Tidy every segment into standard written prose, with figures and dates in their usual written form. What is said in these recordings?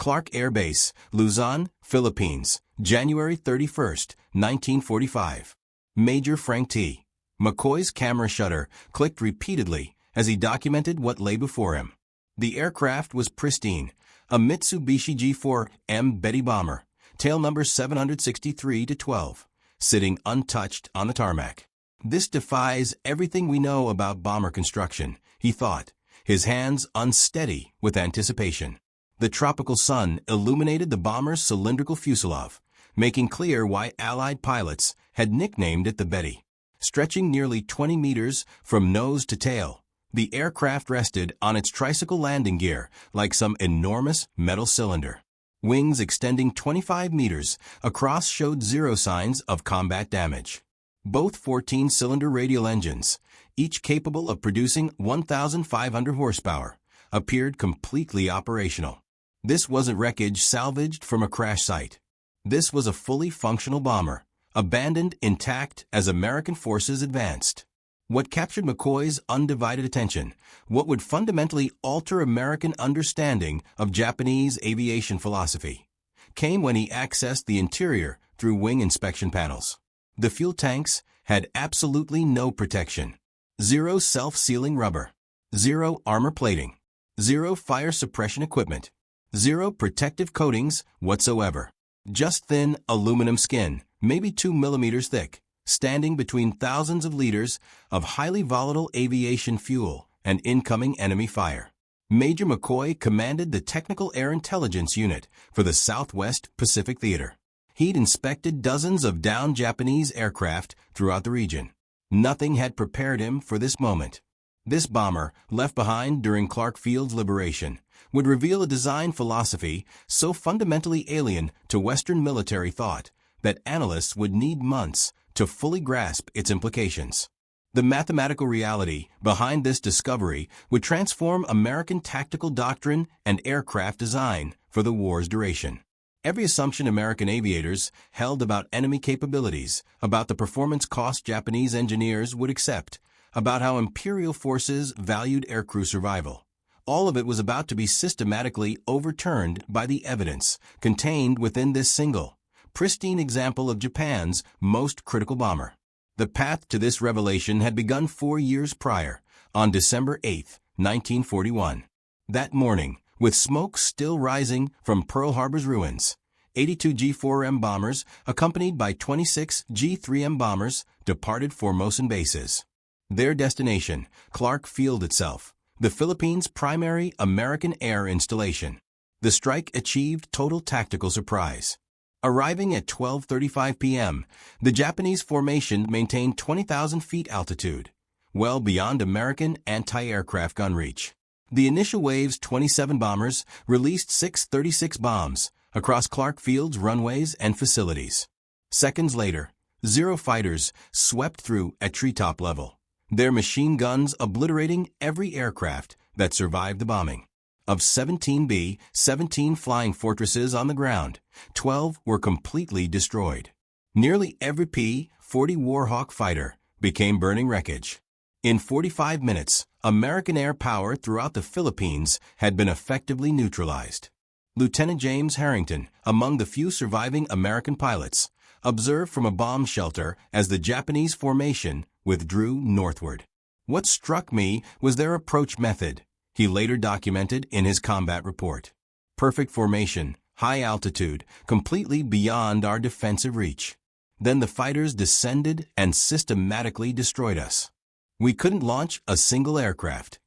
Clark Air Base, Luzon, Philippines, January 31, 1945. Major Frank T. McCoy's camera shutter clicked repeatedly as he documented what lay before him. The aircraft was pristine, a Mitsubishi G4M Betty bomber, tail number 763-12, sitting untouched on the tarmac. This defies everything we know about bomber construction, he thought, his hands unsteady with anticipation. The tropical sun illuminated the bomber's cylindrical fuselage, making clear why Allied pilots had nicknamed it the Betty. Stretching nearly 20 meters from nose to tail, the aircraft rested on its tricycle landing gear like some enormous metal cylinder. Wings extending 25 meters across showed zero signs of combat damage. Both 14-cylinder radial engines, each capable of producing 1,500 horsepower, appeared completely operational. This wasn't wreckage salvaged from a crash site. This was a fully functional bomber, abandoned intact as American forces advanced. What captured McCoy's undivided attention, what would fundamentally alter American understanding of Japanese aviation philosophy, came when he accessed the interior through wing inspection panels. The fuel tanks had absolutely no protection. Zero self-sealing rubber. Zero armor plating. Zero fire suppression equipment. Zero protective coatings whatsoever. Just thin aluminum skin, maybe 2 millimeters thick, standing between thousands of liters of highly volatile aviation fuel and incoming enemy fire. Major McCoy commanded the Technical Air Intelligence Unit for the Southwest Pacific Theater. He'd inspected dozens of downed Japanese aircraft throughout the region. Nothing had prepared him for this moment. This bomber, left behind during Clark Field's liberation, would reveal a design philosophy so fundamentally alien to Western military thought that analysts would need months to fully grasp its implications. The mathematical reality behind this discovery would transform American tactical doctrine and aircraft design for the war's duration. Every assumption American aviators held about enemy capabilities, about the performance cost Japanese engineers would accept, about how imperial forces valued aircrew survival, all of it was about to be systematically overturned by the evidence contained within this single, pristine example of Japan's most critical bomber. The path to this revelation had begun 4 years prior, on December 8, 1941. That morning, with smoke still rising from Pearl Harbor's ruins, 82 G4M bombers, accompanied by 26 G3M bombers, departed Formosan bases. Their destination, Clark Field itself, the Philippines' primary American air installation. The strike achieved total tactical surprise. Arriving at 12:35 p.m., the Japanese formation maintained 20,000 feet altitude, well beyond American anti-aircraft gun reach. The initial wave's 27 bombers released 636 bombs across Clark Field's runways and facilities. Seconds later, Zero fighters swept through at treetop level, their machine guns obliterating every aircraft that survived the bombing. Of 17 B-17 flying fortresses on the ground, 12 were completely destroyed. Nearly every P-40 Warhawk fighter became burning wreckage. In 45 minutes, American air power throughout the Philippines had been effectively neutralized. Lieutenant James Harrington, among the few surviving American pilots, observed from a bomb shelter as the Japanese formation withdrew northward. What struck me was their approach method, he later documented in his combat report. Perfect formation, high altitude, completely beyond our defensive reach. Then the fighters descended and systematically destroyed us. We couldn't launch a single aircraft.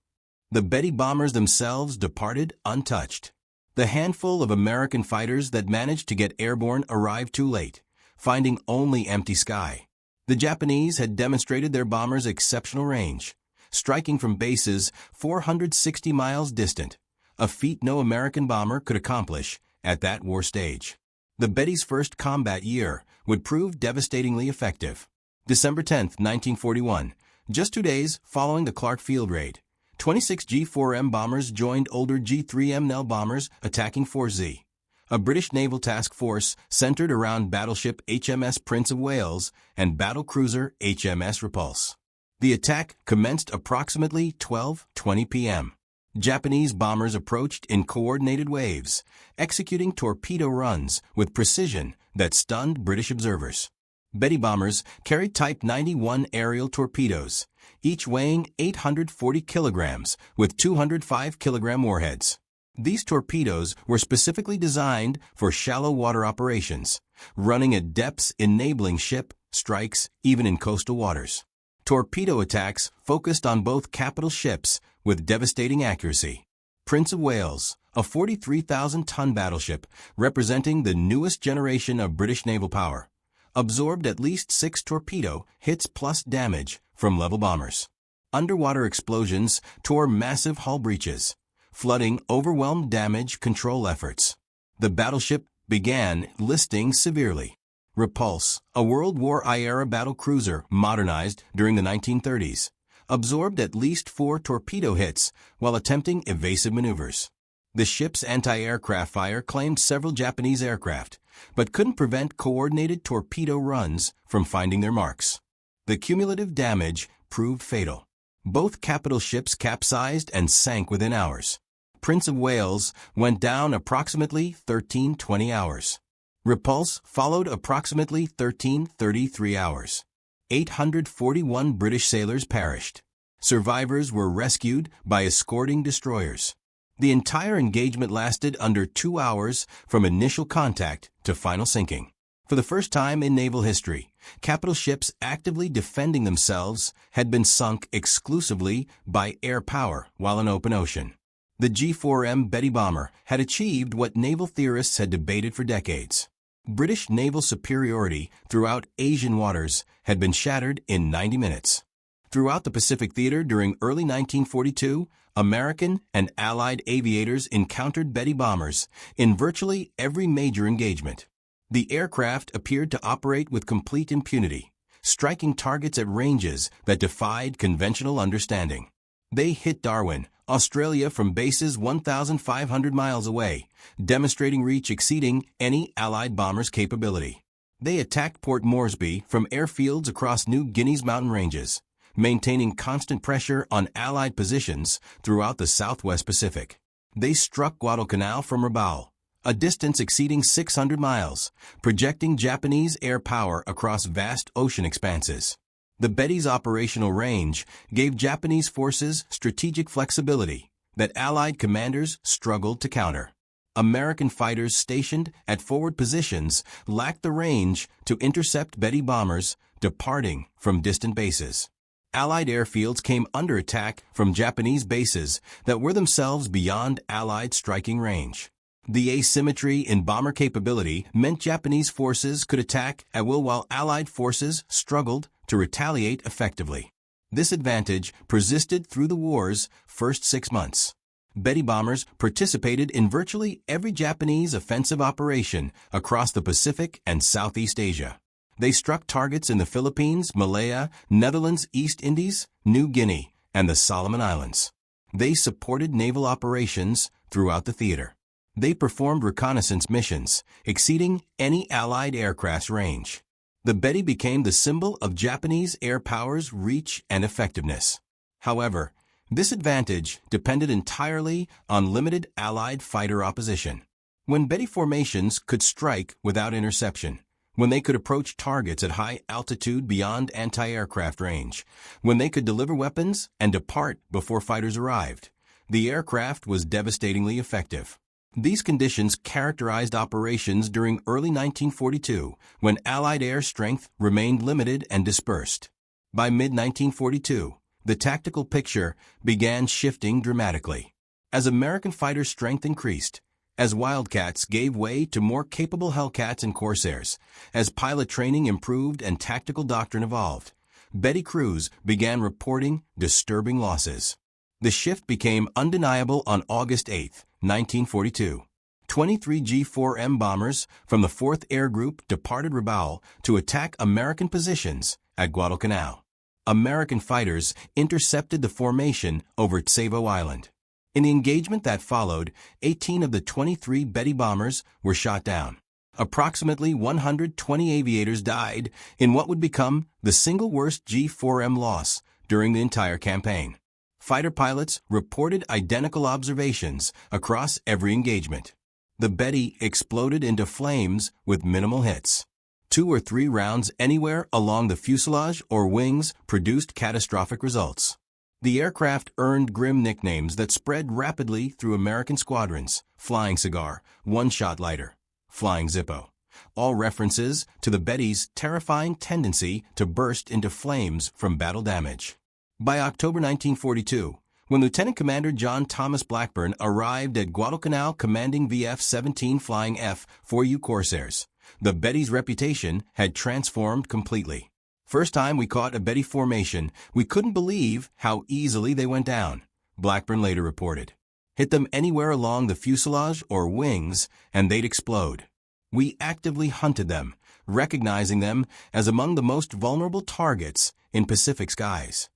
The Betty bombers themselves departed untouched. The handful of American fighters that managed to get airborne arrived too late, finding only empty sky. The Japanese had demonstrated their bombers' exceptional range, striking from bases 460 miles distant, a feat no American bomber could accomplish at that war stage. The Betty's first combat year would prove devastatingly effective. December 10, 1941, just 2 days following the Clark Field raid, 26 G4M bombers joined older G3M Nell bombers attacking Fort Z, a British naval task force centered around battleship HMS Prince of Wales and battlecruiser HMS Repulse. The attack commenced approximately 12:20 p.m. Japanese bombers approached in coordinated waves, executing torpedo runs with precision that stunned British observers. Betty bombers carried Type 91 aerial torpedoes, each weighing 840 kilograms with 205 kilogram warheads. These torpedoes were specifically designed for shallow water operations, running at depths enabling ship strikes even in coastal waters. Torpedo attacks focused on both capital ships with devastating accuracy. Prince of Wales, a 43,000-ton battleship representing the newest generation of British naval power, absorbed at least 6 torpedo hits plus damage from level bombers. Underwater explosions tore massive hull breaches, flooding overwhelmed damage control efforts. The battleship began listing severely. Repulse, a World War I-era battle cruiser modernized during the 1930s, absorbed at least 4 torpedo hits while attempting evasive maneuvers. The ship's anti-aircraft fire claimed several Japanese aircraft, but couldn't prevent coordinated torpedo runs from finding their marks. The cumulative damage proved fatal. Both capital ships capsized and sank within hours. Prince of Wales went down approximately 13:20 hours. Repulse followed approximately 13:33 hours. 841 British sailors perished. Survivors were rescued by escorting destroyers. The entire engagement lasted under 2 hours from initial contact to final sinking. For the first time in naval history, capital ships actively defending themselves had been sunk exclusively by air power while in open ocean. The G4M Betty bomber had achieved what naval theorists had debated for decades. British naval superiority throughout Asian waters had been shattered in 90 minutes. Throughout the Pacific theater during early 1942, American and Allied aviators encountered Betty bombers in virtually every major engagement. The aircraft appeared to operate with complete impunity, striking targets at ranges that defied conventional understanding. They hit Darwin, Australia from bases 1,500 miles away, demonstrating reach exceeding any Allied bomber's capability. They attacked Port Moresby from airfields across New Guinea's mountain ranges, maintaining constant pressure on Allied positions throughout the Southwest Pacific. They struck Guadalcanal from Rabaul, a distance exceeding 600 miles, projecting Japanese air power across vast ocean expanses. The Betty's operational range gave Japanese forces strategic flexibility that Allied commanders struggled to counter. American fighters stationed at forward positions lacked the range to intercept Betty bombers departing from distant bases. Allied airfields came under attack from Japanese bases that were themselves beyond Allied striking range. The asymmetry in bomber capability meant Japanese forces could attack at will while Allied forces struggled to retaliate effectively. This advantage persisted through the war's first 6 months. Betty bombers participated in virtually every Japanese offensive operation across the Pacific and Southeast Asia. They struck targets in the Philippines, Malaya, Netherlands, East Indies, New Guinea, and the Solomon Islands. They supported naval operations throughout the theater. They performed reconnaissance missions, exceeding any Allied aircraft's range. The Betty became the symbol of Japanese air power's reach and effectiveness. However, this advantage depended entirely on limited Allied fighter opposition. When Betty formations could strike without interception, when they could approach targets at high altitude beyond anti-aircraft range, when they could deliver weapons and depart before fighters arrived, the aircraft was devastatingly effective. These conditions characterized operations during early 1942, when Allied air strength remained limited and dispersed. By mid-1942, the tactical picture began shifting dramatically. As American fighter strength increased, as Wildcats gave way to more capable Hellcats and Corsairs, as pilot training improved and tactical doctrine evolved, Betty crews began reporting disturbing losses. The shift became undeniable on August 8, 1942. 23 G4M bombers from the 4th Air Group departed Rabaul to attack American positions at Guadalcanal. American fighters intercepted the formation over Savo Island. In the engagement that followed, 18 of the 23 Betty bombers were shot down. Approximately 120 aviators died in what would become the single worst G4M loss during the entire campaign. Fighter pilots reported identical observations across every engagement. The Betty exploded into flames with minimal hits. 2 or 3 rounds anywhere along the fuselage or wings produced catastrophic results. The aircraft earned grim nicknames that spread rapidly through American squadrons: Flying Cigar, One-Shot Lighter, Flying Zippo, all references to the Betty's terrifying tendency to burst into flames from battle damage. By October 1942, when Lieutenant Commander John Thomas Blackburn arrived at Guadalcanal commanding VF-17 Flying F-4U Corsairs, the Betty's reputation had transformed completely. "First time we caught a Betty formation, we couldn't believe how easily they went down," Blackburn later reported. "Hit them anywhere along the fuselage or wings, and they'd explode. We actively hunted them, recognizing them as among the most vulnerable targets in Pacific skies."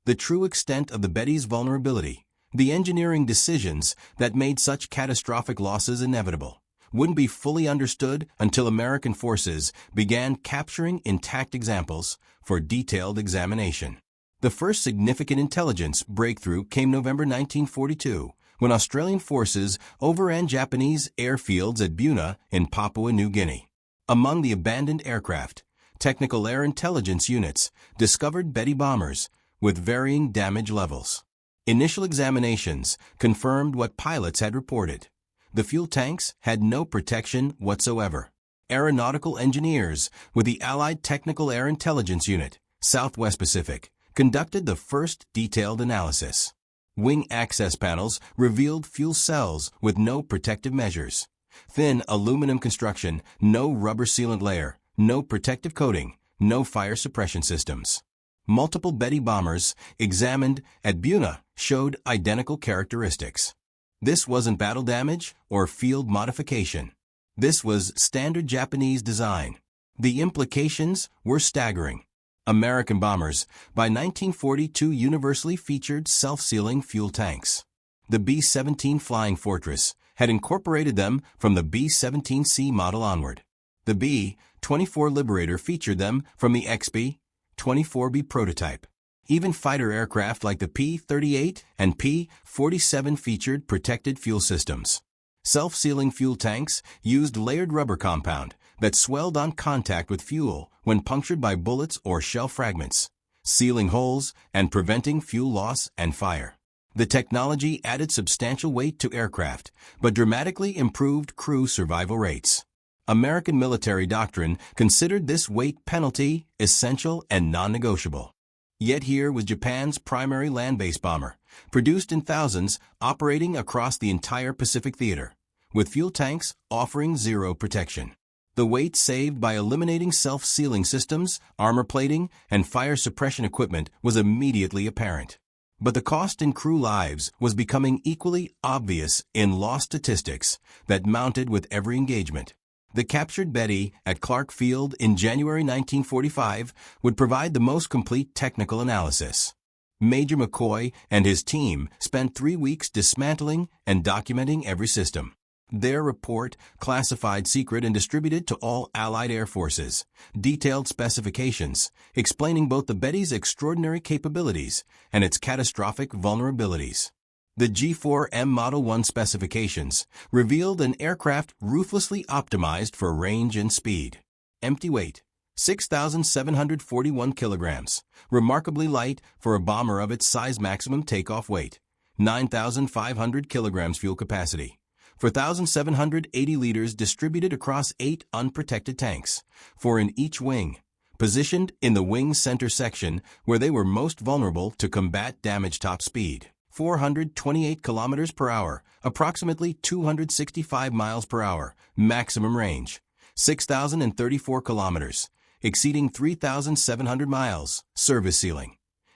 The true extent of the Betty's vulnerability, the engineering decisions that made such catastrophic losses inevitable, wouldn't be fully understood until American forces began capturing intact examples for detailed examination. The first significant intelligence breakthrough came November 1942, when Australian forces overran Japanese airfields at Buna in Papua New Guinea. Among the abandoned aircraft, technical air intelligence units discovered Betty bombers with varying damage levels. Initial examinations confirmed what pilots had reported. The fuel tanks had no protection whatsoever. Aeronautical engineers with the Allied Technical Air Intelligence Unit, Southwest Pacific, conducted the first detailed analysis. Wing access panels revealed fuel cells with no protective measures. Thin aluminum construction, no rubber sealant layer, no protective coating, no fire suppression systems. Multiple Betty bombers examined at Buna showed identical characteristics. This wasn't battle damage or field modification. This was standard Japanese design. The implications were staggering. American bombers by 1942 universally featured self-sealing fuel tanks. The B-17 Flying Fortress had incorporated them from the B-17C model onward. The B-24 Liberator featured them from the XB-24B prototype. Even fighter aircraft like the P-38 and P-47 featured protected fuel systems. Self-sealing fuel tanks used layered rubber compound that swelled on contact with fuel when punctured by bullets or shell fragments, sealing holes and preventing fuel loss and fire. The technology added substantial weight to aircraft, but dramatically improved crew survival rates. American military doctrine considered this weight penalty essential and non-negotiable. Yet here was Japan's primary land-based bomber, produced in thousands, operating across the entire Pacific theater, with fuel tanks offering zero protection. The weight saved by eliminating self-sealing systems, armor plating, and fire suppression equipment was immediately apparent. But the cost in crew lives was becoming equally obvious in lost statistics that mounted with every engagement. The captured Betty at Clark Field in January 1945 would provide the most complete technical analysis. Major McCoy and his team spent 3 weeks dismantling and documenting every system. Their report, classified secret and distributed to all Allied air forces, detailed specifications explaining both the Betty's extraordinary capabilities and its catastrophic vulnerabilities. The G4M Model 1 specifications revealed an aircraft ruthlessly optimized for range and speed. Empty weight, 6,741 kilograms, remarkably light for a bomber of its size. Maximum takeoff weight, 9,500 kilograms. Fuel capacity, 4,780 liters, distributed across 8 unprotected tanks, 4 in each wing, positioned in the wing center section where they were most vulnerable to combat damage. Top speed, 428 kilometers per hour, approximately 265 miles per hour. Maximum range, 6,034 kilometers, exceeding 3,700 miles. Service ceiling,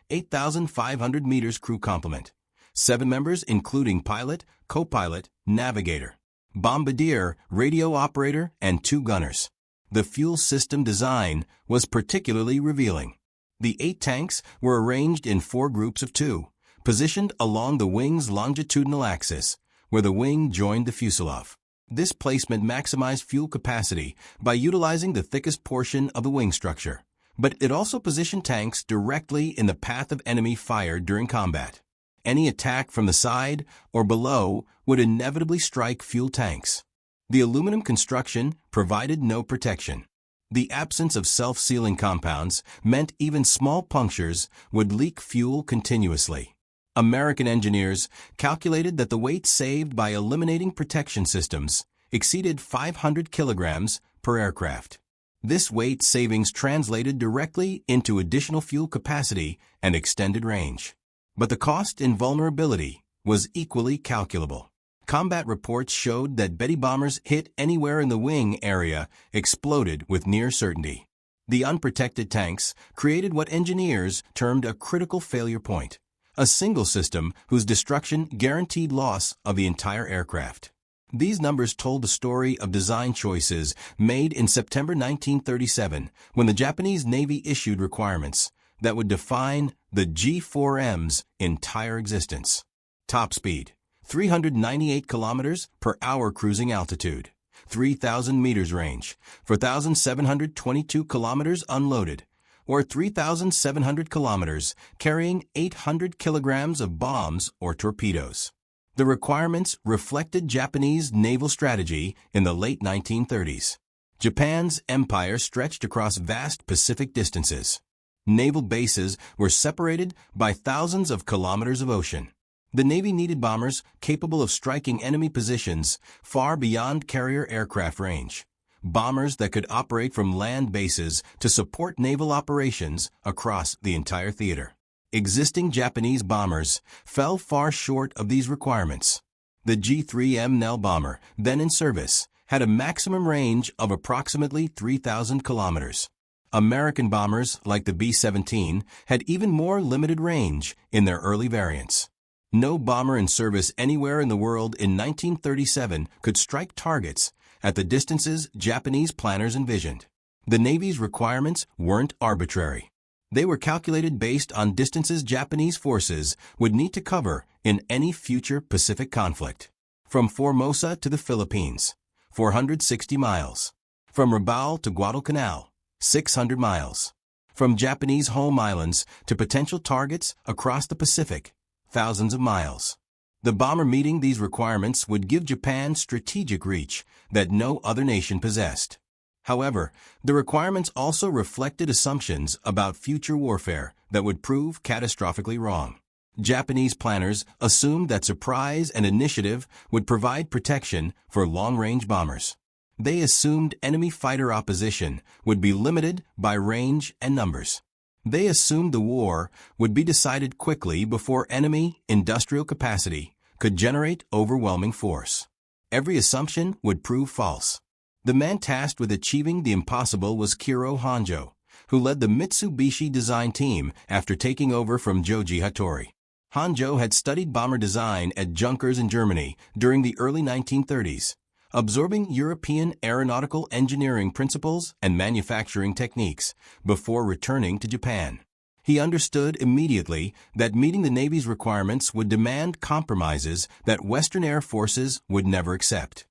8,500 meters. Crew complement, 7 members including pilot, co-pilot, navigator, bombardier, radio operator, and 2 gunners. The fuel system design was particularly revealing. The 8 tanks were arranged in 4 groups of 2, positioned along the wing's longitudinal axis, where the wing joined the fuselage. This placement maximized fuel capacity by utilizing the thickest portion of the wing structure, but it also positioned tanks directly in the path of enemy fire during combat. any attack from the side or below would inevitably strike fuel tanks. The aluminum construction provided no protection. The absence of self-sealing compounds meant even small punctures would leak fuel continuously. American engineers calculated that the weight saved by eliminating protection systems exceeded 500 kilograms per aircraft. This weight savings translated directly into additional fuel capacity and extended range. But the cost in vulnerability was equally calculable. Combat reports showed that Betty bombers hit anywhere in the wing area exploded with near certainty. The unprotected tanks created what engineers termed a critical failure point, a single system whose destruction guaranteed loss of the entire aircraft. These numbers told the story of design choices made in September 1937 when the Japanese Navy issued requirements that would define the G4M's entire existence. Top speed: 398 kilometers per hour cruising altitude, 3,000 meters range, 4,722 kilometers unloaded, or 3,700 kilometers carrying 800 kilograms of bombs or torpedoes. The requirements reflected Japanese naval strategy in the late 1930s. Japan's empire stretched across vast Pacific distances. Naval bases were separated by thousands of kilometers of ocean. The Navy needed bombers capable of striking enemy positions far beyond carrier aircraft range. Bombers that could operate from land bases to support naval operations across the entire theater. Existing Japanese bombers fell far short of these requirements. The G3M Nell bomber, then in service, had a maximum range of approximately 3,000 kilometers. American bombers, like the B-17, had even more limited range in their early variants. No bomber in service anywhere in the world in 1937 could strike targets at the distances Japanese planners envisioned. The Navy's requirements weren't arbitrary. They were calculated based on distances Japanese forces would need to cover in any future Pacific conflict. From Formosa to the Philippines, 460 miles. From Rabaul to Guadalcanal, 600 miles. From Japanese home islands to potential targets across the Pacific, thousands of miles. The bomber meeting these requirements would give Japan strategic reach that no other nation possessed. However, the requirements also reflected assumptions about future warfare that would prove catastrophically wrong. Japanese planners assumed that surprise and initiative would provide protection for long-range bombers. They assumed enemy fighter opposition would be limited by range and numbers. They assumed the war would be decided quickly before enemy industrial capacity could generate overwhelming force. Every assumption would prove false. The man tasked with achieving the impossible was Kiro Honjo, who led the Mitsubishi design team after taking over from Joji Hattori. Honjo had studied bomber design at Junkers in Germany during the early 1930s, absorbing European aeronautical engineering principles and manufacturing techniques before returning to Japan. He understood immediately that meeting the Navy's requirements would demand compromises that Western air forces would never accept.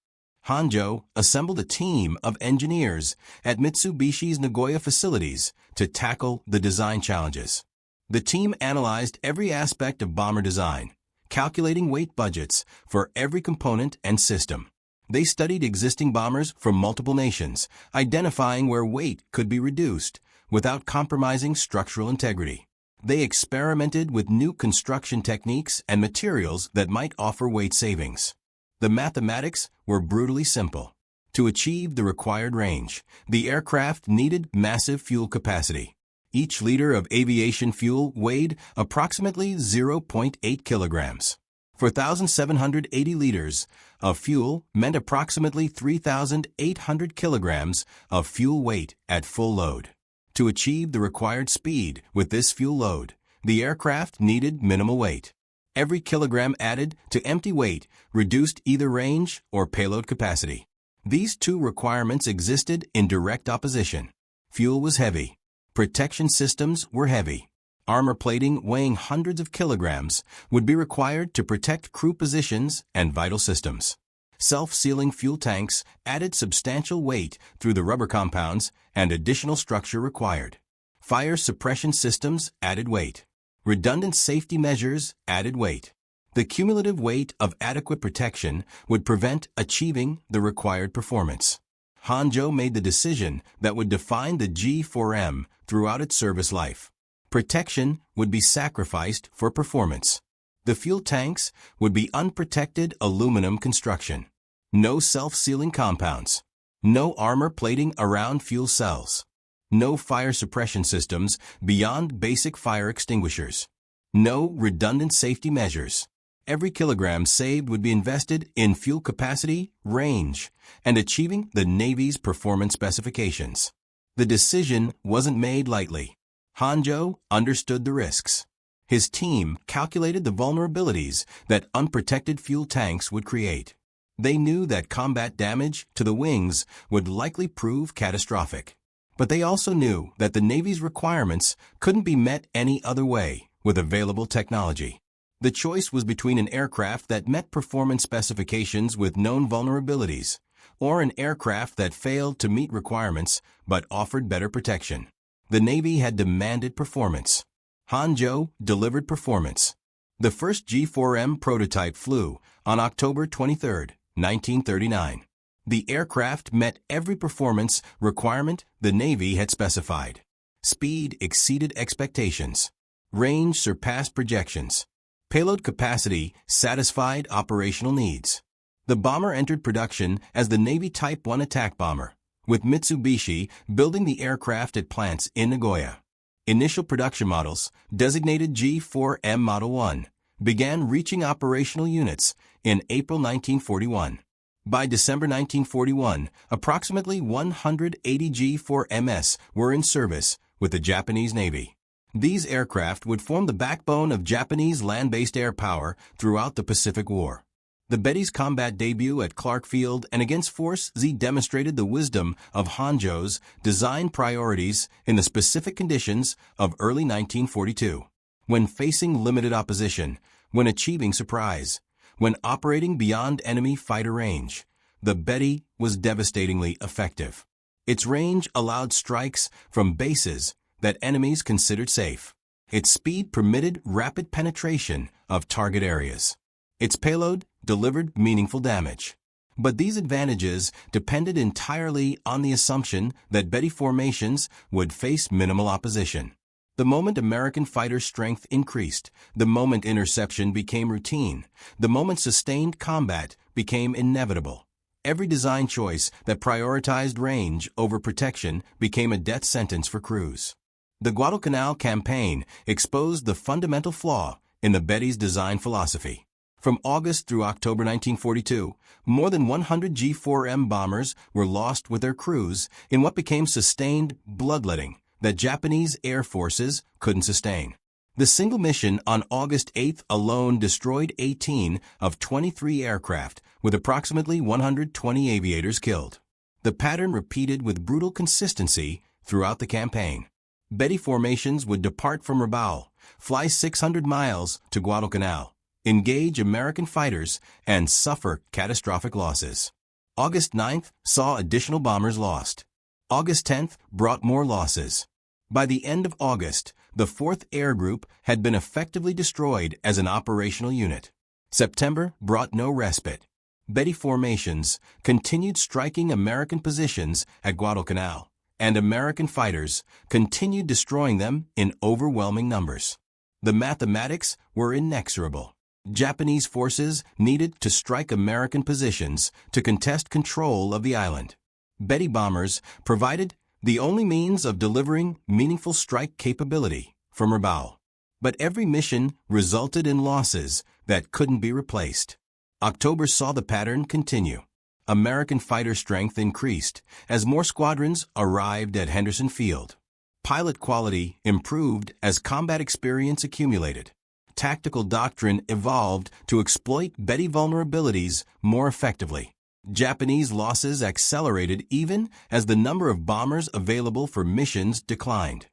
Honjo assembled a team of engineers at Mitsubishi's Nagoya facilities to tackle the design challenges. The team analyzed every aspect of bomber design, calculating weight budgets for every component and system. They studied existing bombers from multiple nations, identifying where weight could be reduced without compromising structural integrity. They experimented with new construction techniques and materials that might offer weight savings. The mathematics were brutally simple. To achieve the required range, the aircraft needed massive fuel capacity. Each liter of aviation fuel weighed approximately 0.8 kilograms. 4,780 liters of fuel meant approximately 3,800 kilograms of fuel weight at full load. To achieve the required speed with this fuel load, the aircraft needed minimal weight. Every kilogram added to empty weight reduced either range or payload capacity. These two requirements existed in direct opposition. Fuel was heavy. Protection systems were heavy. Armor plating weighing hundreds of kilograms would be required to protect crew positions and vital systems. Self-sealing fuel tanks added substantial weight through the rubber compounds and additional structure required. Fire suppression systems added weight. Redundant safety measures added weight. The cumulative weight of adequate protection would prevent achieving the required performance. Hangzhou made the decision that would define the G4M throughout its service life. Protection would be sacrificed for performance. The fuel tanks would be unprotected aluminum construction. No self-sealing compounds. No armor plating around fuel cells. No fire suppression systems beyond basic fire extinguishers. No redundant safety measures. Every kilogram saved would be invested in fuel capacity, range, and achieving the Navy's performance specifications. The decision wasn't made lightly. Hangzhou understood the risks. His team calculated the vulnerabilities that unprotected fuel tanks would create. They knew that combat damage to the wings would likely prove catastrophic. But they also knew that the Navy's requirements couldn't be met any other way with available technology. The choice was between an aircraft that met performance specifications with known vulnerabilities, or an aircraft that failed to meet requirements but offered better protection. The Navy had demanded performance. Hangzhou delivered performance. The first G4M prototype flew on October 23, 1939. The aircraft met every performance requirement the Navy had specified. Speed exceeded expectations. Range surpassed projections. Payload capacity satisfied operational needs. The bomber entered production as the Navy Type 1 attack bomber, with Mitsubishi building the aircraft at plants in Nagoya. Initial production models, designated G4M Model 1, began reaching operational units in April 1941. By December 1941, approximately 180 G4MS were in service with the Japanese Navy. These aircraft would form the backbone of Japanese land-based air power throughout the Pacific War. The Betty's combat debut at Clark Field and against Force Z demonstrated the wisdom of Hangzhou's design priorities in the specific conditions of early 1942. When facing limited opposition, when achieving surprise, when operating beyond enemy fighter range, the Betty was devastatingly effective. Its range allowed strikes from bases that enemies considered safe. Its speed permitted rapid penetration of target areas. Its payload delivered meaningful damage. But these advantages depended entirely on the assumption that Betty formations would face minimal opposition. The moment American fighter strength increased, the moment interception became routine, the moment sustained combat became inevitable. Every design choice that prioritized range over protection became a death sentence for crews. The Guadalcanal campaign exposed the fundamental flaw in the Betty's design philosophy. From August through October 1942, more than 100 G4M bombers were lost with their crews in what became sustained bloodletting that Japanese air forces couldn't sustain. The single mission on August 8 alone destroyed 18 of 23 aircraft, with approximately 120 aviators killed. The pattern repeated with brutal consistency throughout the campaign. Betty formations would depart from Repulse, fly 600 miles to Guadalcanal, engage American fighters, and suffer catastrophic losses. August 9th saw additional bombers lost. August 10th brought more losses. By the end of August, the 4th Air Group had been effectively destroyed as an operational unit. September brought no respite. Betty formations continued striking American positions at Guadalcanal, and American fighters continued destroying them in overwhelming numbers. The mathematics were inexorable. Japanese forces needed to strike American positions to contest control of the island. Betty bombers provided the only means of delivering meaningful strike capability from Repulse. But every mission resulted in losses that couldn't be replaced. October saw the pattern continue. American fighter strength increased as more squadrons arrived at Henderson Field. Pilot quality improved as combat experience accumulated. Tactical doctrine evolved to exploit Betty vulnerabilities more effectively. Japanese losses accelerated even as the number of bombers available for missions declined.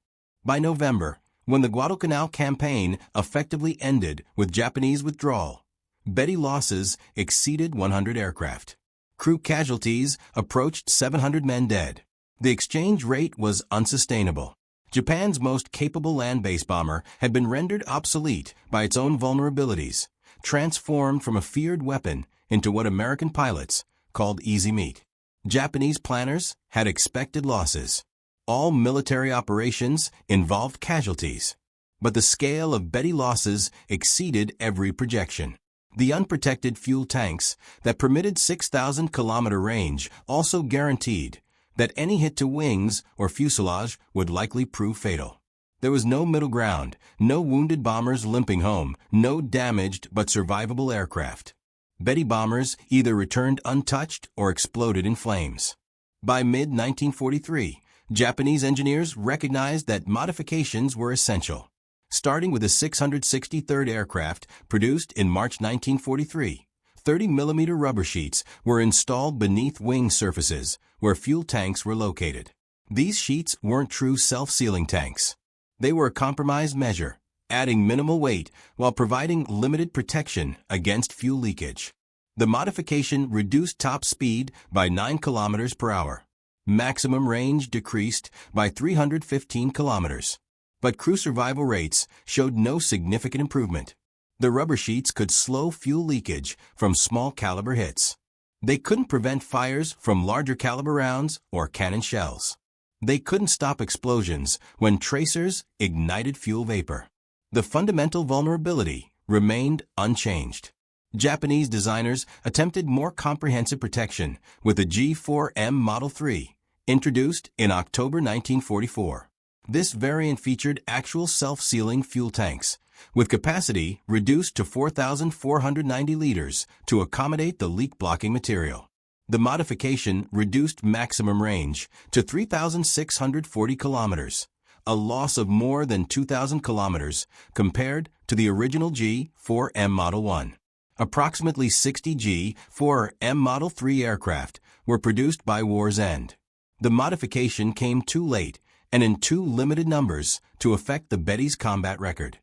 By November, when the Guadalcanal campaign effectively ended with Japanese withdrawal, Betty losses exceeded 100 aircraft. Crew casualties approached 700 men dead. The exchange rate was unsustainable. Japan's most capable land-based bomber had been rendered obsolete by its own vulnerabilities, transformed from a feared weapon into what American pilots called easy meat. Japanese planners had expected losses. All military operations involved casualties. But the scale of Betty losses exceeded every projection. The unprotected fuel tanks that permitted 6,000-kilometer range also guaranteed that any hit to wings or fuselage would likely prove fatal. There was no middle ground, no wounded bombers limping home, no damaged but survivable aircraft. Betty bombers either returned untouched or exploded in flames. By mid-1943, Japanese engineers recognized that modifications were essential. Starting with the 663rd aircraft produced in March 1943, 30mm rubber sheets were installed beneath wing surfaces where fuel tanks were located. These sheets weren't true self-sealing tanks. They were a compromise measure, adding minimal weight while providing limited protection against fuel leakage. The modification reduced top speed by 9 km per hour. Maximum range decreased by 315 kilometers. But crew survival rates showed no significant improvement. The rubber sheets could slow fuel leakage from small caliber hits. They couldn't prevent fires from larger caliber rounds or cannon shells. They couldn't stop explosions when tracers ignited fuel vapor. The fundamental vulnerability remained unchanged. Japanese designers attempted more comprehensive protection with the G4M Model 3, introduced in October 1944. This variant featured actual self-sealing fuel tanks, with capacity reduced to 4,490 liters to accommodate the leak-blocking material. The modification reduced maximum range to 3,640 kilometers, a loss of more than 2,000 kilometers compared to the original G4M Model 1. Approximately 60 G4M Model 3 aircraft were produced by war's end. The modification came too late and in too limited numbers to affect the Betty's combat record.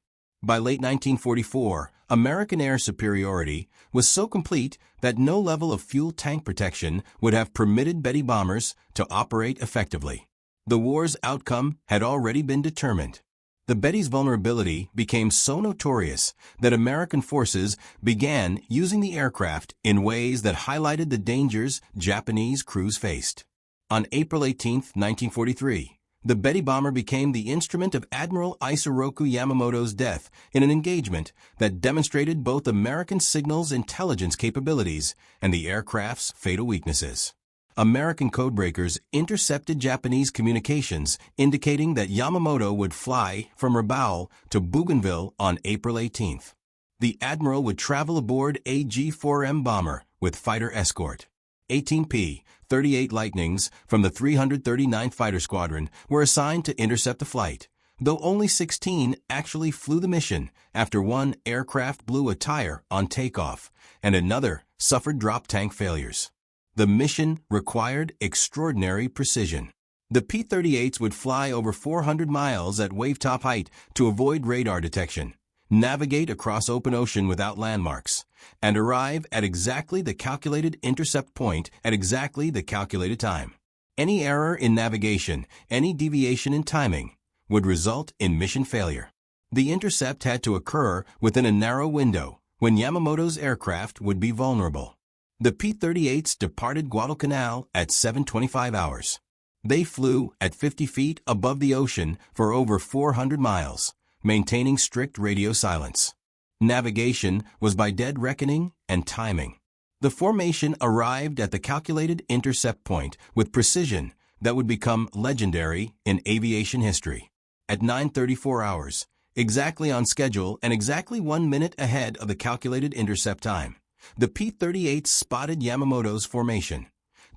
By late 1944, American air superiority was so complete that no level of fuel tank protection would have permitted Betty bombers to operate effectively. The war's outcome had already been determined. The Betty's vulnerability became so notorious that American forces began using the aircraft in ways that highlighted the dangers Japanese crews faced. On April 18, 1943, the Betty bomber became the instrument of Admiral Isoroku Yamamoto's death in an engagement that demonstrated both American signals intelligence capabilities and the aircraft's fatal weaknesses. American codebreakers intercepted Japanese communications indicating that Yamamoto would fly from Rabaul to Bougainville on April 18th. The Admiral would travel aboard a G4M bomber with fighter escort. 18 P-38 Lightnings from the 339th Fighter Squadron were assigned to intercept the flight, though only 16 actually flew the mission after one aircraft blew a tire on takeoff and another suffered drop tank failures. The mission required extraordinary precision. The P-38s would fly over 400 miles at wave-top height to avoid radar detection, navigate across open ocean without landmarks, and arrive at exactly the calculated intercept point at exactly the calculated time. Any error in navigation, any deviation in timing, would result in mission failure. The intercept had to occur within a narrow window when Yamamoto's aircraft would be vulnerable. The P-38s departed Guadalcanal at 7:25 hours. They flew at 50 feet above the ocean for over 400 miles, maintaining strict radio silence. Navigation was by dead reckoning and timing. The formation arrived at the calculated intercept point with precision that would become legendary in aviation history. At 9:34 hours, exactly on schedule and exactly 1 minute ahead of the calculated intercept time, the P-38 spotted Yamamoto's formation.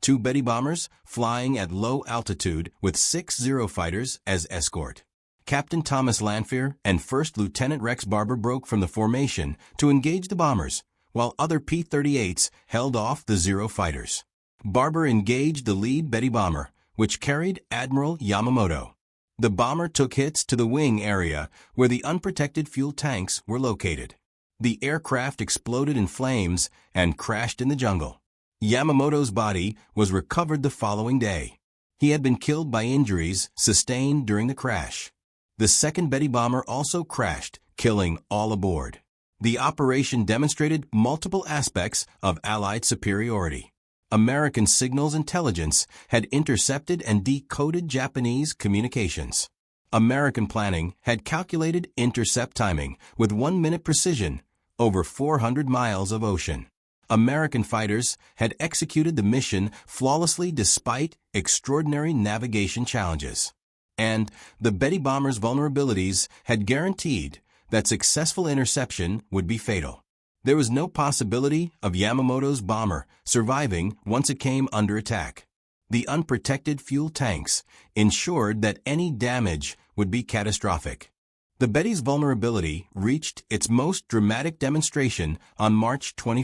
2 Betty bombers flying at low altitude with 6 Zero fighters as escort. Captain Thomas Lanphier and First Lieutenant Rex Barber broke from the formation to engage the bombers, while other P-38s held off the Zero fighters. Barber engaged the lead Betty bomber, which carried Admiral Yamamoto. The bomber took hits to the wing area where the unprotected fuel tanks were located. The aircraft exploded in flames and crashed in the jungle. Yamamoto's body was recovered the following day. He had been killed by injuries sustained during the crash. The second Betty bomber also crashed, killing all aboard. The operation demonstrated multiple aspects of Allied superiority. American signals intelligence had intercepted and decoded Japanese communications. American planning had calculated intercept timing with 1-minute precision over 400 miles of ocean. American fighters had executed the mission flawlessly despite extraordinary navigation challenges. And the Betty bomber's vulnerabilities had guaranteed that successful interception would be fatal. There was no possibility of Yamamoto's bomber surviving once it came under attack. The unprotected fuel tanks ensured that any damage would be catastrophic. The Betty's vulnerability reached its most dramatic demonstration on March 21,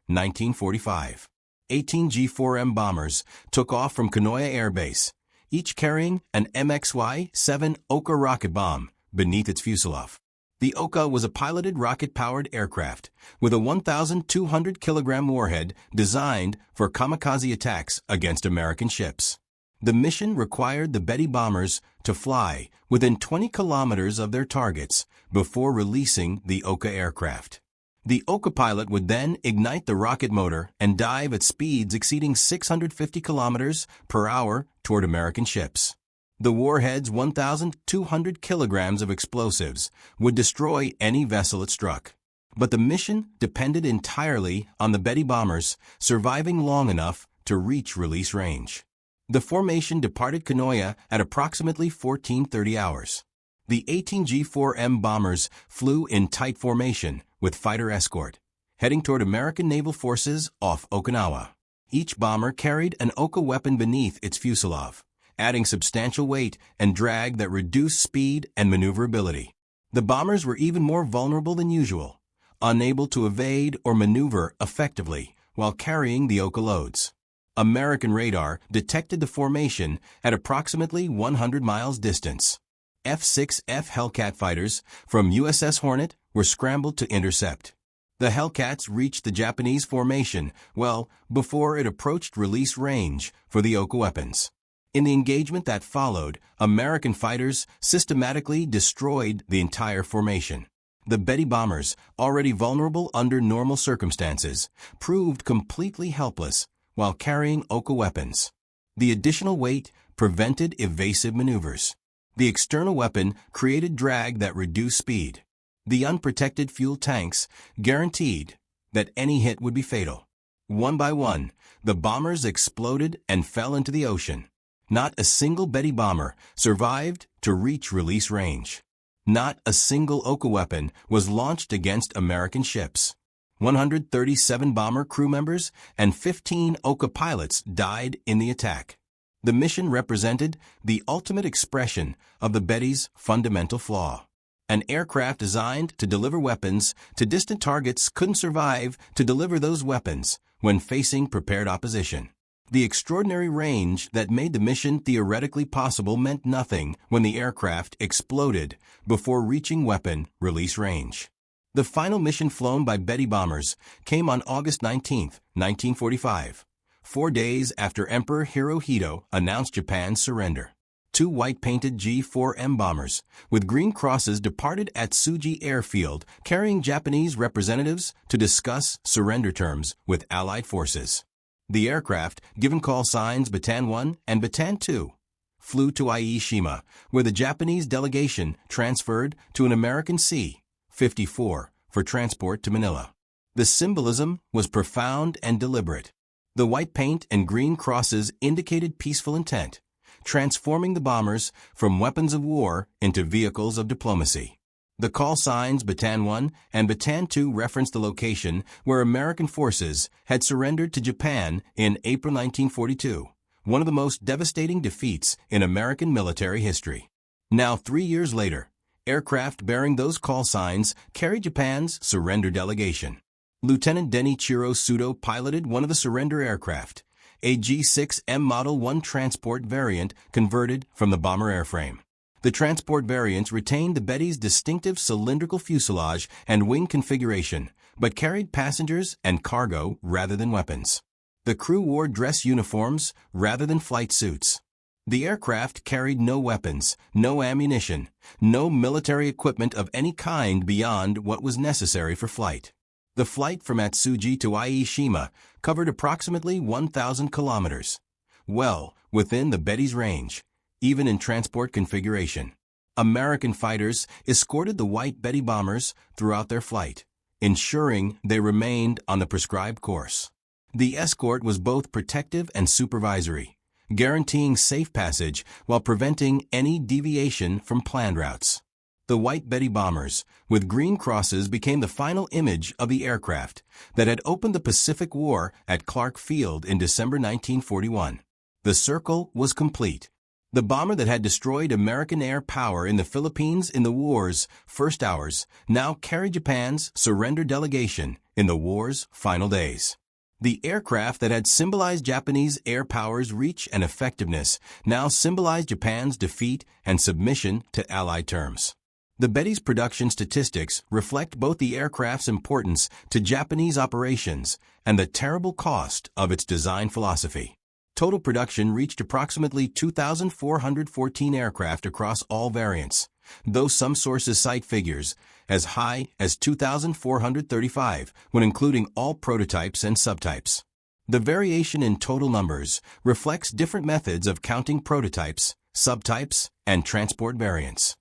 1945. 18 G4M bombers took off from Kanoya Air Base, each carrying an MXY-7 Oka rocket bomb beneath its fuselage. The Oka was a piloted rocket-powered aircraft with a 1,200-kilogram warhead designed for kamikaze attacks against American ships. The mission required the Betty bombers to fly within 20 kilometers of their targets before releasing the Oka aircraft. The Oka pilot would then ignite the rocket motor and dive at speeds exceeding 650 kilometers per hour toward American ships. The warhead's 1,200 kilograms of explosives would destroy any vessel it struck. But the mission depended entirely on the Betty bombers surviving long enough to reach release range. The formation departed Kanoya at approximately 14:30 hours. The 18 G4M bombers flew in tight formation with fighter escort, heading toward American naval forces off Okinawa. Each bomber carried an Oka weapon beneath its fuselage, adding substantial weight and drag that reduced speed and maneuverability. The bombers were even more vulnerable than usual, unable to evade or maneuver effectively while carrying the Oka loads. American radar detected the formation at approximately 100 miles distance. F-6F Hellcat fighters from USS Hornet were scrambled to intercept. The Hellcats reached the Japanese formation well before it approached release range for the Oka weapons. In the engagement that followed, American fighters systematically destroyed the entire formation. The Betty bombers, already vulnerable under normal circumstances, proved completely helpless while carrying Oka weapons. The additional weight prevented evasive maneuvers. The external weapon created drag that reduced speed. The unprotected fuel tanks guaranteed that any hit would be fatal. One by one, the bombers exploded and fell into the ocean. Not a single Betty bomber survived to reach release range. Not a single Oka weapon was launched against American ships. 137 bomber crew members and 15 Oka pilots died in the attack. The mission represented the ultimate expression of the Betty's fundamental flaw. An aircraft designed to deliver weapons to distant targets couldn't survive to deliver those weapons when facing prepared opposition. The extraordinary range that made the mission theoretically possible meant nothing when the aircraft exploded before reaching weapon release range. The final mission flown by Betty bombers came on August 19, 1945, 4 days after Emperor Hirohito announced Japan's surrender. 2 white-painted G4M bombers with green crosses departed at Tsuji Airfield carrying Japanese representatives to discuss surrender terms with Allied forces. The aircraft, given call signs Bataan 1 and Bataan 2, flew to Aishima, where the Japanese delegation transferred to an American C-54 for transport to Manila. The symbolism was profound and deliberate. The white paint and green crosses indicated peaceful intent, transforming the bombers from weapons of war into vehicles of diplomacy. The call signs Bataan 1 and Bataan 2 referenced the location where American forces had surrendered to Japan in April 1942, one of the most devastating defeats in American military history. Now, 3 years later, aircraft bearing those call signs carried Japan's surrender delegation. Lieutenant Denichiro Sudo piloted one of the surrender aircraft, a G6M Model 1 transport variant converted from the bomber airframe. The transport variants retained the Betty's distinctive cylindrical fuselage and wing configuration, but carried passengers and cargo rather than weapons. The crew wore dress uniforms rather than flight suits. The aircraft carried no weapons, no ammunition, no military equipment of any kind beyond what was necessary for flight. The flight from Atsugi to Aishima covered approximately 1,000 kilometers, well within the Betty's range, even in transport configuration. American fighters escorted the White Betty bombers throughout their flight, ensuring they remained on the prescribed course. The escort was both protective and supervisory, guaranteeing safe passage while preventing any deviation from planned routes. The White Betty bombers, with green crosses, became the final image of the aircraft that had opened the Pacific War at Clark Field in December 1941. The circle was complete. The bomber that had destroyed American air power in the Philippines in the war's first hours now carried Japan's surrender delegation in the war's final days. The aircraft that had symbolized Japanese air power's reach and effectiveness now symbolized Japan's defeat and submission to Allied terms. The Betty's production statistics reflect both the aircraft's importance to Japanese operations and the terrible cost of its design philosophy. Total production reached approximately 2,414 aircraft across all variants, though some sources cite figures as high as 2,435 when including all prototypes and subtypes. The variation in total numbers reflects different methods of counting prototypes, subtypes, and transport variants.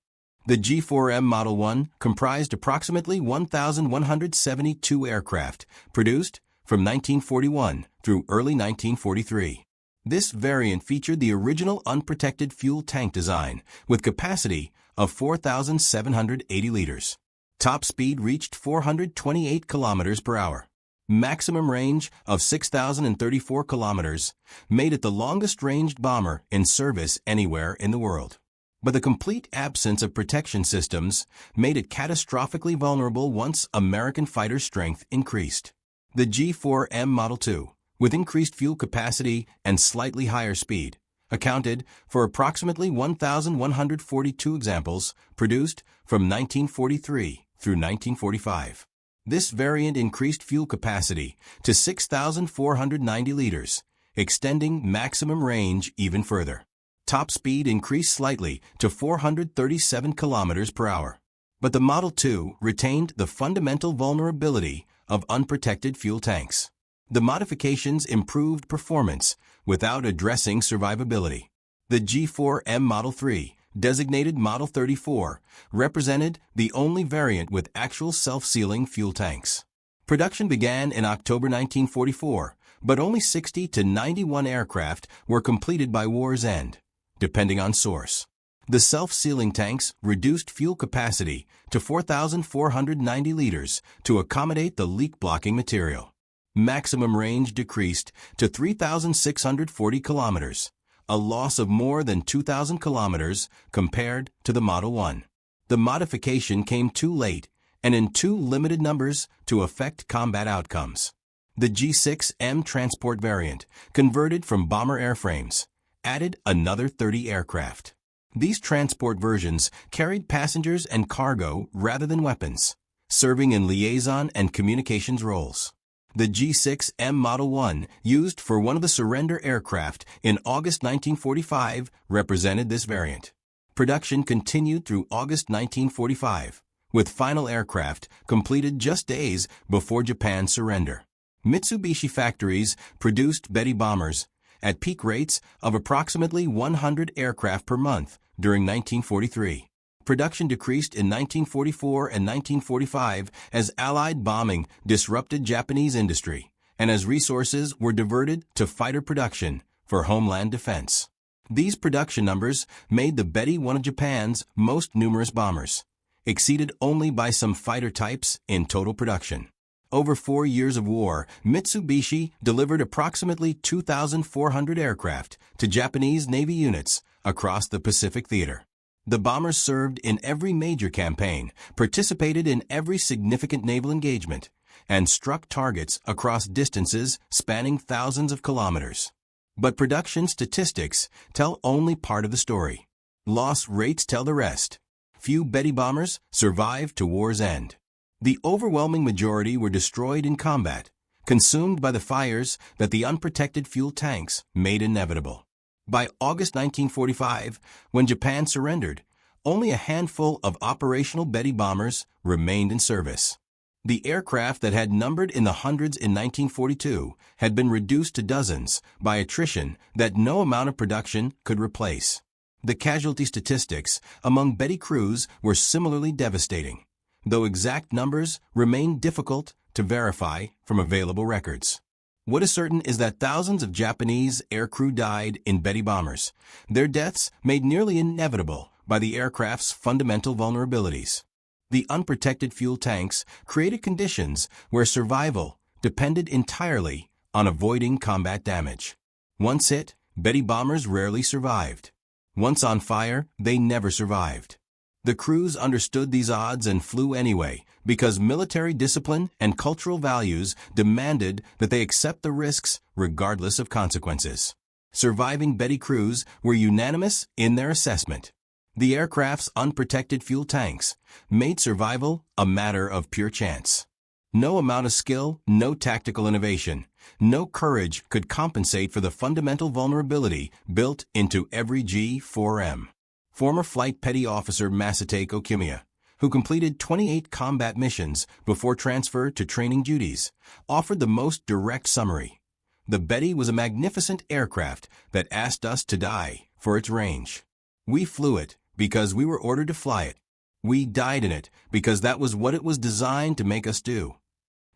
The G4M Model 1 comprised approximately 1,172 aircraft produced from 1941 through early 1943. This variant featured the original unprotected fuel tank design with capacity of 4,780 liters. Top speed reached 428 kilometers per hour. Maximum range of 6,034 kilometers made it the longest-ranged bomber in service anywhere in the world. But the complete absence of protection systems made it catastrophically vulnerable once American fighter strength increased. The G4M Model 2, with increased fuel capacity and slightly higher speed, accounted for approximately 1,142 examples produced from 1943 through 1945. This variant increased fuel capacity to 6,490 liters, extending maximum range even further. Top speed increased slightly to 437 kilometers per hour. But the Model 2 retained the fundamental vulnerability of unprotected fuel tanks. The modifications improved performance without addressing survivability. The G4M Model 3, designated Model 34, represented the only variant with actual self-sealing fuel tanks. Production began in October 1944, but only 60 to 91 aircraft were completed by war's end, depending on source. The self-sealing tanks reduced fuel capacity to 4,490 liters to accommodate the leak-blocking material. Maximum range decreased to 3,640 kilometers, a loss of more than 2,000 kilometers compared to the Model 1. The modification came too late and in too limited numbers to affect combat outcomes. The G6M transport variant, converted from bomber airframes, added another 30 aircraft. These transport versions carried passengers and cargo rather than weapons, serving in liaison and communications roles. The G6M Model 1, used for one of the surrender aircraft in August 1945, represented this variant. Production continued through August 1945, with final aircraft completed just days before Japan's surrender. Mitsubishi factories produced Betty bombers at peak rates of approximately 100 aircraft per month during 1943. Production decreased in 1944 and 1945 as Allied bombing disrupted Japanese industry and as resources were diverted to fighter production for homeland defense. These production numbers made the Betty one of Japan's most numerous bombers, exceeded only by some fighter types in total production. Over 4 years of war, Mitsubishi delivered approximately 2,400 aircraft to Japanese Navy units across the Pacific theater. The bombers served in every major campaign, participated in every significant naval engagement, and struck targets across distances spanning thousands of kilometers. But production statistics tell only part of the story. Loss rates tell the rest. Few Betty bombers survived to war's end. The overwhelming majority were destroyed in combat, consumed by the fires that the unprotected fuel tanks made inevitable. By August 1945, when Japan surrendered, only a handful of operational Betty bombers remained in service. The aircraft that had numbered in the hundreds in 1942 had been reduced to dozens by attrition that no amount of production could replace. The casualty statistics among Betty crews were similarly devastating, though exact numbers remain difficult to verify from available records. What is certain is that thousands of Japanese aircrew died in Betty bombers, their deaths made nearly inevitable by the aircraft's fundamental vulnerabilities. The unprotected fuel tanks created conditions where survival depended entirely on avoiding combat damage. Once hit, Betty bombers rarely survived. Once on fire, they never survived. The crews understood these odds and flew anyway, because military discipline and cultural values demanded that they accept the risks regardless of consequences. Surviving Betty crews were unanimous in their assessment. The aircraft's unprotected fuel tanks made survival a matter of pure chance. No amount of skill, no tactical innovation, no courage could compensate for the fundamental vulnerability built into every G4M. Former Flight Petty Officer Masatake Okimiya, who completed 28 combat missions before transfer to training duties, offered the most direct summary. The Betty was a magnificent aircraft that asked us to die for its range. We flew it because we were ordered to fly it. We died in it because that was what it was designed to make us do.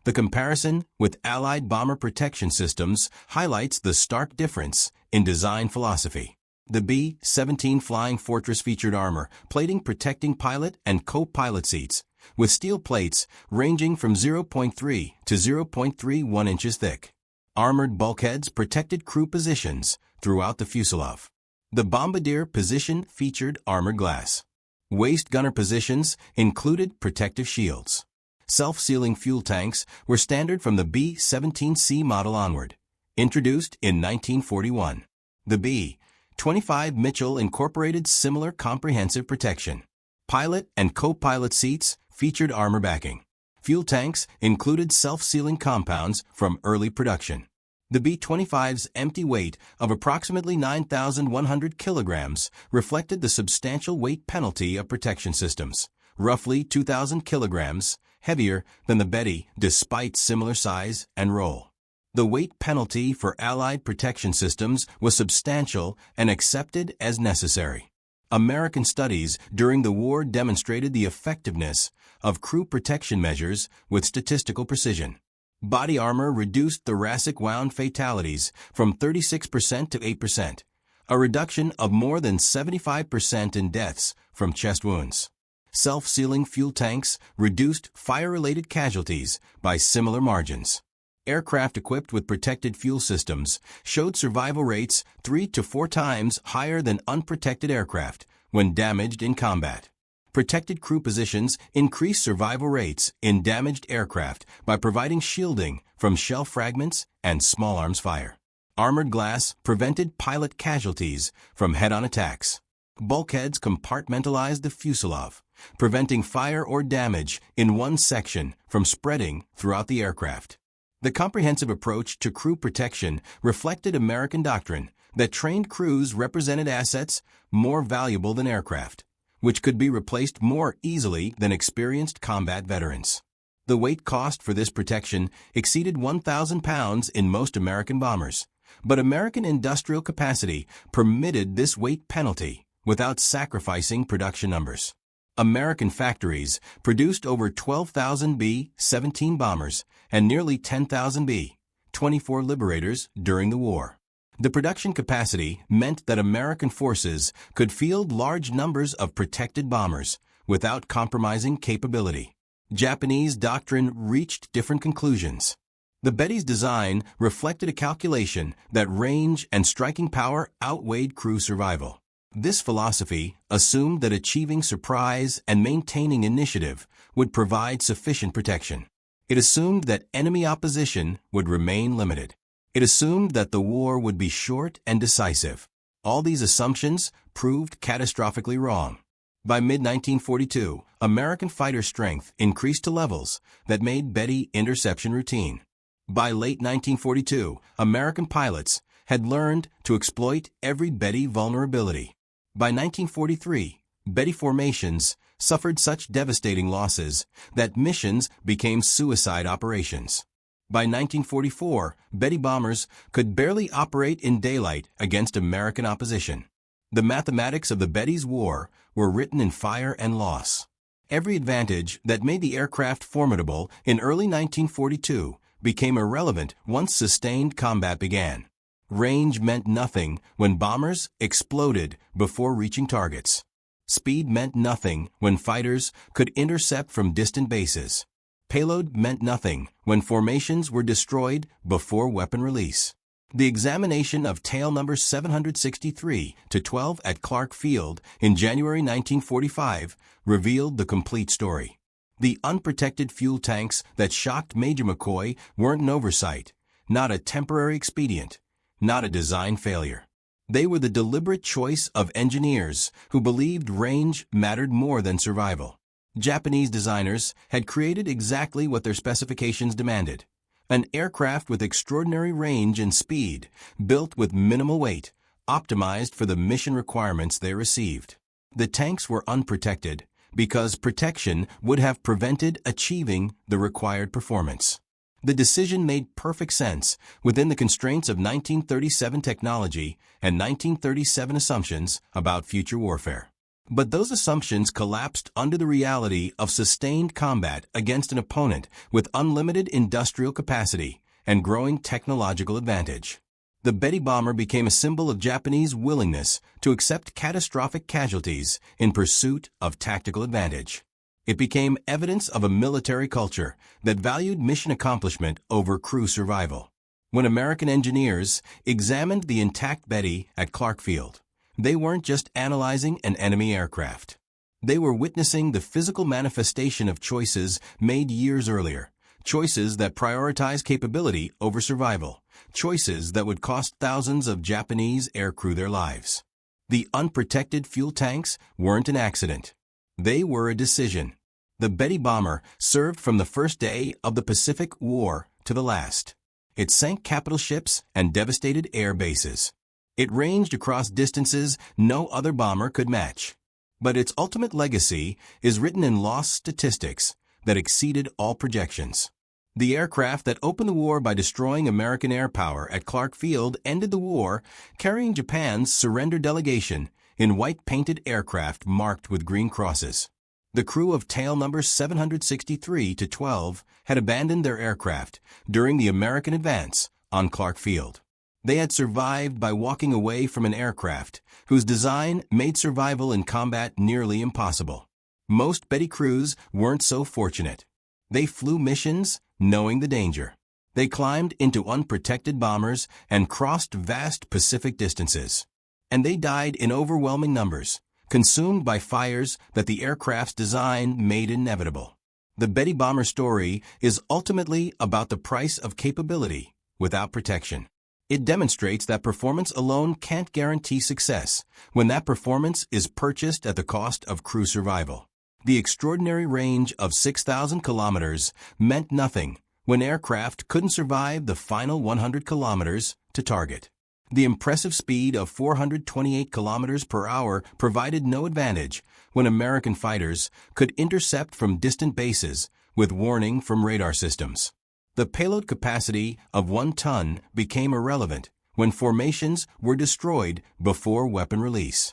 The comparison with Allied bomber protection systems highlights the stark difference in design philosophy. The B-17 Flying Fortress featured armor plating protecting pilot and co-pilot seats, with steel plates ranging from 0.3 to 0.31 inches thick. Armored bulkheads protected crew positions throughout the fuselage. The Bombardier position featured armored glass. Waist gunner positions included protective shields. Self-sealing fuel tanks were standard from the B-17C model onward, introduced in 1941. The B-25 Mitchell incorporated similar comprehensive protection. Pilot and co-pilot seats featured armor backing. Fuel tanks included self-sealing compounds from early production. The B-25's empty weight of approximately 9,100 kilograms reflected the substantial weight penalty of protection systems, roughly 2,000 kilograms heavier than the Betty despite similar size and role. The weight penalty for Allied protection systems was substantial and accepted as necessary. American studies during the war demonstrated the effectiveness of crew protection measures with statistical precision. Body armor reduced thoracic wound fatalities from 36% to 8%, a reduction of more than 75% in deaths from chest wounds. Self-sealing fuel tanks reduced fire-related casualties by similar margins. Aircraft equipped with protected fuel systems showed survival rates 3 to 4 times higher than unprotected aircraft when damaged in combat. Protected crew positions increased survival rates in damaged aircraft by providing shielding from shell fragments and small arms fire. Armored glass prevented pilot casualties from head-on attacks. Bulkheads compartmentalized the fuselage, preventing fire or damage in one section from spreading throughout the aircraft. The comprehensive approach to crew protection reflected American doctrine that trained crews represented assets more valuable than aircraft, which could be replaced more easily than experienced combat veterans. The weight cost for this protection exceeded 1,000 pounds in most American bombers, but American industrial capacity permitted this weight penalty without sacrificing production numbers. American factories produced over 12,000 B-17 bombers and nearly 10,000 B-24 Liberators during the war. The production capacity meant that American forces could field large numbers of protected bombers without compromising capability. Japanese doctrine reached different conclusions. The Betty's design reflected a calculation that range and striking power outweighed crew survival. This philosophy assumed that achieving surprise and maintaining initiative would provide sufficient protection. It assumed that enemy opposition would remain limited. It assumed that the war would be short and decisive. All these assumptions proved catastrophically wrong. By mid-1942, American fighter strength increased to levels that made Betty interception routine. By late 1942, American pilots had learned to exploit every Betty vulnerability. By 1943, Betty formations suffered such devastating losses that missions became suicide operations. By 1944, Betty bombers could barely operate in daylight against American opposition. The mathematics of the Betty's war were written in fire and loss. Every advantage that made the aircraft formidable in early 1942 became irrelevant once sustained combat began. Range meant nothing when bombers exploded before reaching targets. Speed meant nothing when fighters could intercept from distant bases. Payload meant nothing when formations were destroyed before weapon release. The examination of tail number 763-12 at Clark Field in January 1945 revealed the complete story. The unprotected fuel tanks that shocked Major McCoy weren't an oversight, not a temporary expedient, not a design failure. They were the deliberate choice of engineers who believed range mattered more than survival. Japanese designers had created exactly what their specifications demanded: an aircraft with extraordinary range and speed, built with minimal weight, optimized for the mission requirements they received. The tanks were unprotected because protection would have prevented achieving the required performance. The decision made perfect sense within the constraints of 1937 technology and 1937 assumptions about future warfare. But those assumptions collapsed under the reality of sustained combat against an opponent with unlimited industrial capacity and growing technological advantage. The Betty bomber became a symbol of Japanese willingness to accept catastrophic casualties in pursuit of tactical advantage. It became evidence of a military culture that valued mission accomplishment over crew survival. When American engineers examined the intact Betty at Clark Field, they weren't just analyzing an enemy aircraft. They were witnessing the physical manifestation of choices made years earlier, choices that prioritize capability over survival, choices that would cost thousands of Japanese aircrew their lives. The unprotected fuel tanks weren't an accident. They were a decision. The Betty bomber served from the first day of the Pacific War to the last. It sank capital ships and devastated air bases. It ranged across distances no other bomber could match. But its ultimate legacy is written in lost statistics that exceeded all projections. The aircraft that opened the war by destroying American air power at Clark Field ended the war carrying Japan's surrender delegation in white-painted aircraft marked with green crosses. The crew of tail number 763-12 had abandoned their aircraft during the American advance on Clark Field. They had survived by walking away from an aircraft whose design made survival in combat nearly impossible. Most Betty crews weren't so fortunate. They flew missions knowing the danger. They climbed into unprotected bombers and crossed vast Pacific distances. And they died in overwhelming numbers, consumed by fires that the aircraft's design made inevitable. The Betty bomber story is ultimately about the price of capability without protection. It demonstrates that performance alone can't guarantee success when that performance is purchased at the cost of crew survival. The extraordinary range of 6,000 kilometers meant nothing when aircraft couldn't survive the final 100 kilometers to target. The impressive speed of 428 kilometers per hour provided no advantage when American fighters could intercept from distant bases with warning from radar systems. The payload capacity of 1 ton became irrelevant when formations were destroyed before weapon release.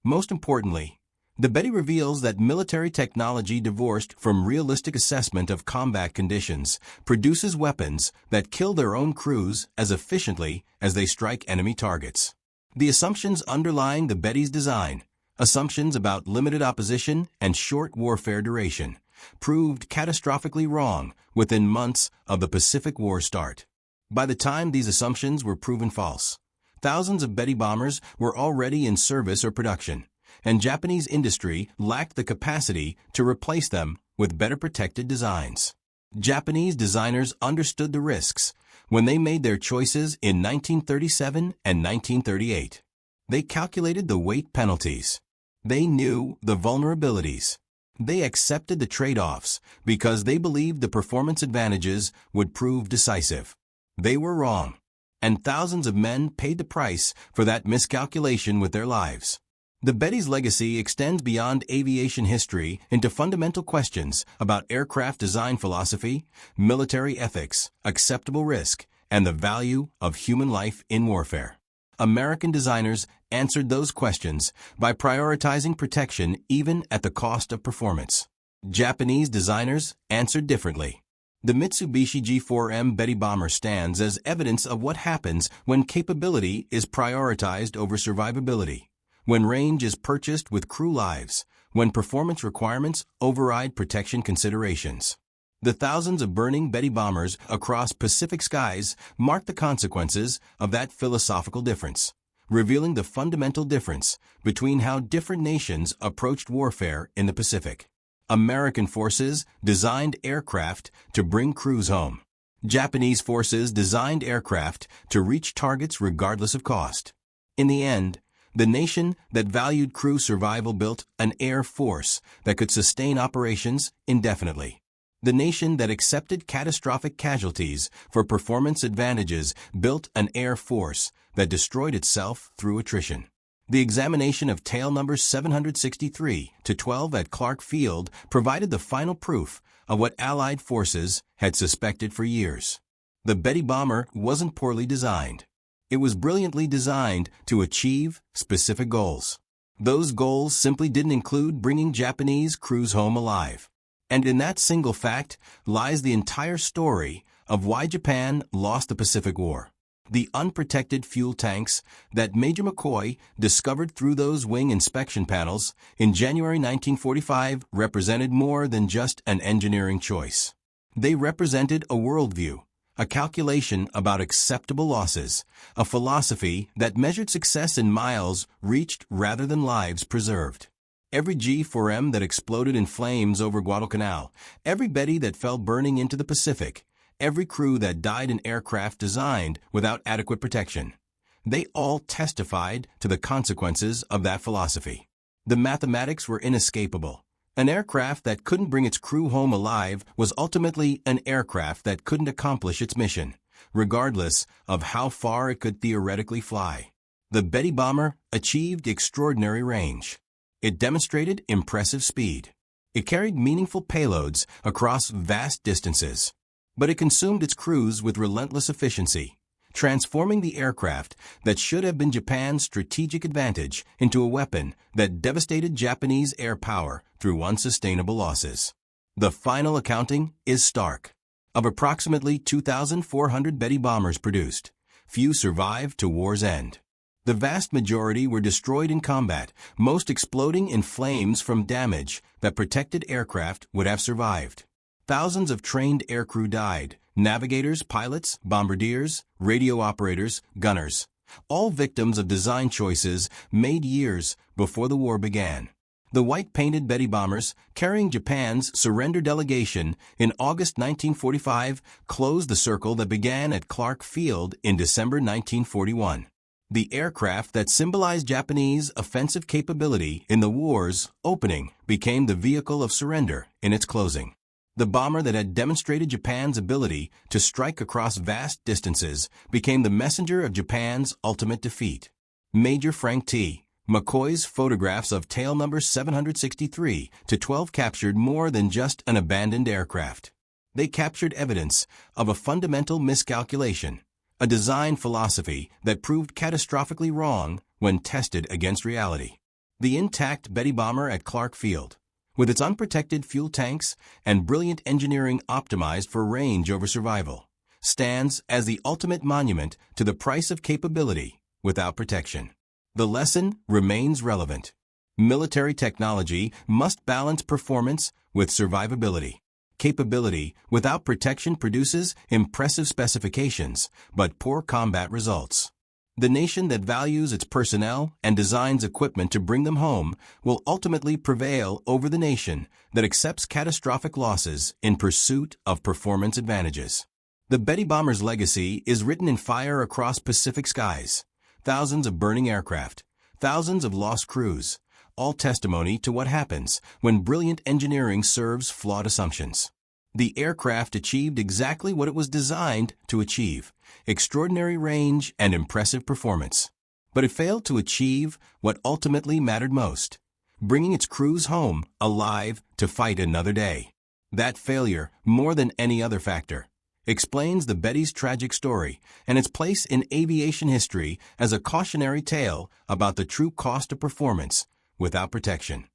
Most importantly, the Betty reveals that military technology divorced from realistic assessment of combat conditions produces weapons that kill their own crews as efficiently as they strike enemy targets. The assumptions underlying the Betty's design, assumptions about limited opposition and short warfare duration, proved catastrophically wrong within months of the Pacific War start. By the time these assumptions were proven false, thousands of Betty bombers were already in service or production, and Japanese industry lacked the capacity to replace them with better protected designs. Japanese designers understood the risks when they made their choices in 1937 and 1938. They calculated the weight penalties. They knew the vulnerabilities. They accepted the trade-offs because they believed the performance advantages would prove decisive. They were wrong. and thousands of men paid the price for that miscalculation with their lives. The Betty's legacy extends beyond aviation history into fundamental questions about aircraft design philosophy, military ethics, acceptable risk, and the value of human life in warfare. American designers answered those questions by prioritizing protection even at the cost of performance. Japanese designers answered differently. The Mitsubishi G4M Betty bomber stands as evidence of what happens when capability is prioritized over survivability, when range is purchased with crew lives, when performance requirements override protection considerations. The thousands of burning Betty bombers across Pacific skies mark the consequences of that philosophical difference, revealing the fundamental difference between how different nations approached warfare in the Pacific. American forces designed aircraft to bring crews home. Japanese forces designed aircraft to reach targets regardless of cost. In the end, the nation that valued crew survival built an air force that could sustain operations indefinitely. The nation that accepted catastrophic casualties for performance advantages built an air force that destroyed itself through attrition. The examination of tail numbers 763 to 12 at Clark Field provided the final proof of what Allied forces had suspected for years. The Betty bomber wasn't poorly designed. It was brilliantly designed to achieve specific goals. Those goals simply didn't include bringing Japanese crews home alive. And in that single fact lies the entire story of why Japan lost the Pacific War. The unprotected fuel tanks that Major McCoy discovered through those wing inspection panels in January 1945 represented more than just an engineering choice. They represented a worldview, a calculation about acceptable losses, a philosophy that measured success in miles reached rather than lives preserved. Every G4M that exploded in flames over Guadalcanal, every Betty that fell burning into the Pacific, every crew that died in aircraft designed without adequate protection. They all testified to the consequences of that philosophy. The mathematics were inescapable. An aircraft that couldn't bring its crew home alive was ultimately an aircraft that couldn't accomplish its mission, regardless of how far it could theoretically fly. The Betty bomber achieved extraordinary range. It demonstrated impressive speed. It carried meaningful payloads across vast distances. But it consumed its crews with relentless efficiency, transforming the aircraft that should have been Japan's strategic advantage into a weapon that devastated Japanese air power through unsustainable losses. The final accounting is stark. Of approximately 2,400 Betty bombers produced, few survived to war's end. The vast majority were destroyed in combat, most exploding in flames from damage that protected aircraft would have survived. Thousands of trained aircrew died, navigators, pilots, bombardiers, radio operators, gunners, all victims of design choices made years before the war began. The white-painted Betty bombers, carrying Japan's surrender delegation in August 1945, closed the circle that began at Clark Field in December 1941. The aircraft that symbolized Japanese offensive capability in the war's opening became the vehicle of surrender in its closing. The bomber that had demonstrated Japan's ability to strike across vast distances became the messenger of Japan's ultimate defeat. Major Frank T. McCoy's photographs of tail number 763 to 12 captured more than just an abandoned aircraft. They captured evidence of a fundamental miscalculation, a design philosophy that proved catastrophically wrong when tested against reality. The intact Betty bomber at Clark Field, with its unprotected fuel tanks and brilliant engineering optimized for range over survival, stands as the ultimate monument to the price of capability without protection. The lesson remains relevant. Military technology must balance performance with survivability. Capability without protection produces impressive specifications, but poor combat results. The nation that values its personnel and designs equipment to bring them home will ultimately prevail over the nation that accepts catastrophic losses in pursuit of performance advantages. The Betty bomber's legacy is written in fire across Pacific skies. Thousands of burning aircraft, thousands of lost crews, all testimony to what happens when brilliant engineering serves flawed assumptions. The aircraft achieved exactly what it was designed to achieve: extraordinary range and impressive performance. But it failed to achieve what ultimately mattered most: bringing its crews home, alive, to fight another day. That failure, more than any other factor, explains the Betty's tragic story and its place in aviation history as a cautionary tale about the true cost of performance without protection.